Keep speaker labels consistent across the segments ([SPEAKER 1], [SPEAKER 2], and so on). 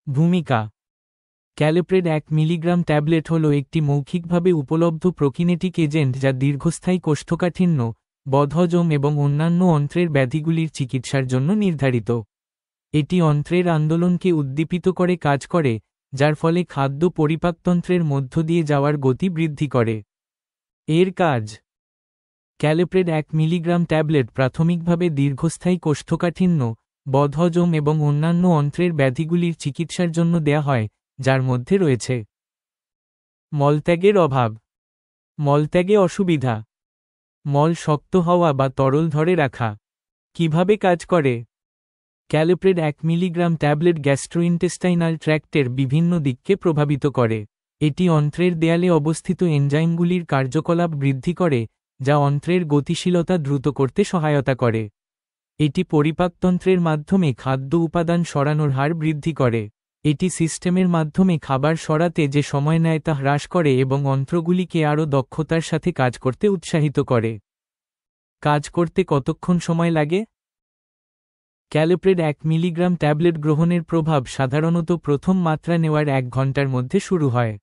[SPEAKER 1] ভূমিকা। ক্যালোপ্রেড 1 milligram tablet হল একটি মৌখিকভাবে উপলব্ধ প্রোকিনেটিক এজেন্ট যা দীর্ঘস্থায়ী কোষ্ঠকাঠিন্য, বদহজম এবং অন্যান্য অন্ত্রের ব্যাধিগুলির চিকিৎসার জন্য নির্ধারিত। এটি অন্ত্রের আন্দোলনকে উদ্দীপিত করে কাজ করে, যার ফলে খাদ্য পরিপাকতন্ত্রের মধ্য দিয়ে যাওয়ার গতি বৃদ্ধি করে। এর কাজ। ক্যালোপ্রেড 1 মিলিগ্রাম ট্যাবলেট প্রাথমিকভাবে দীর্ঘস্থায়ী কোষ্ঠকাঠিন্য, বদহজম এবং অন্যান্য অন্ত্রের ব্যাধিগুলির চিকিৎসার জন্য দেয়া হয়, যার মধ্যে রয়েছে মলত্যাগের অভাব, মলত্যাগে অসুবিধা, মল শক্ত হওয়া বা তরল ধরে রাখা। কিভাবে কাজ করে? ক্যালোপ্রেড 1 মিলিগ্রাম ট্যাবলেট গ্যাস্ট্রোইন্টেস্টাইনাল ট্র্যাক্টের বিভিন্ন দিককে প্রভাবিত করে। এটি অন্ত্রের দেয়ালে অবস্থিত এনজাইমগুলির কার্যকলাপ বৃদ্ধি করে, যা অন্ত্রের গতিশীলতা দ্রুত করতে সহায়তা করে। এটি পরিপাকতন্ত্রের মাধ্যমে খাদ্য উপাদান সরানোর হার বৃদ্ধি করে। এটি সিস্টেমের মাধ্যমে খাবার সরাতে যে সময় নেয় তা হ্রাস করে এবং অন্ত্রগুলিকে আরও দক্ষতার সাথে কাজ করতে উৎসাহিত করে। কাজ করতে কতক্ষণ সময় লাগে? ক্যালোপ্রেড 1 মিলিগ্রাম ট্যাবলেট গ্রহণের প্রভাব সাধারণত প্রথম মাত্রা নেওয়ার 1 ঘন্টার মধ্যে শুরু হয়।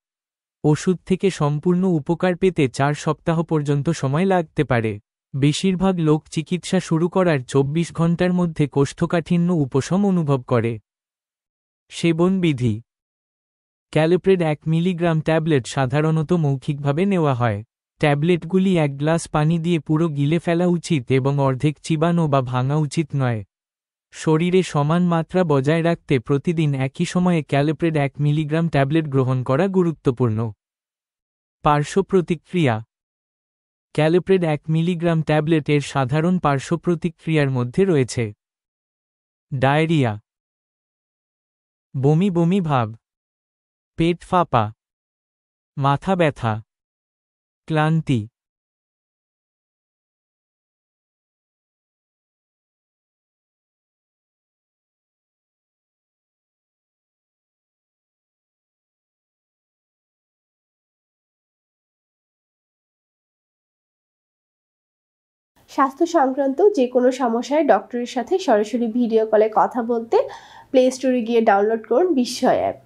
[SPEAKER 1] ওষুধ থেকে সম্পূর্ণ উপকার পেতে 4 সপ্তাহ পর্যন্ত সময় লাগতে পারে। বেশিরভাগ লোক চিকিৎসা শুরু করার 24 ঘন্টার মধ্যে কোষ্ঠকাঠিন্য উপশম অনুভব করে। সেবন বিধি। ক্যালোপ্রেড 1 মিলিগ্রাম ট্যাবলেট সাধারণত মৌখিকভাবে নেওয়া হয়। ট্যাবলেটগুলি 1 গ্লাস পানি দিয়ে পুরো গিলে ফেলা উচিত এবং অর্ধেক চিবানো বা ভাঙা উচিত নয়। শরীরে সমান মাত্রা বজায় রাখতে প্রতিদিন একই সময়ে ক্যালোপ্রেড 1 মিলিগ্রাম ট্যাবলেট গ্রহণ করা গুরুত্বপূর্ণ। পার্শ্ব প্রতিক্রিয়া। ক্যালোপ্রেড 1 মিলিগ্রাম ট্যাবলেট এর সাধারণ পার্শ্ব প্রতিক্রিয়ার মধ্যে রয়েছে ডায়রিয়া, বমি বমি ভাব, পেট ফাঁপা, মাথা ব্যথা, ক্লান্তি।
[SPEAKER 2] স্বাস্থ্য সংক্রান্ত যে কোনো সমস্যায় ডক্টরের সাথে সরাসরি ভিডিও কলে কথা বলতে প্লে স্টোরে গিয়ে ডাউনলোড করুন বিস্ময় অ্যাপ।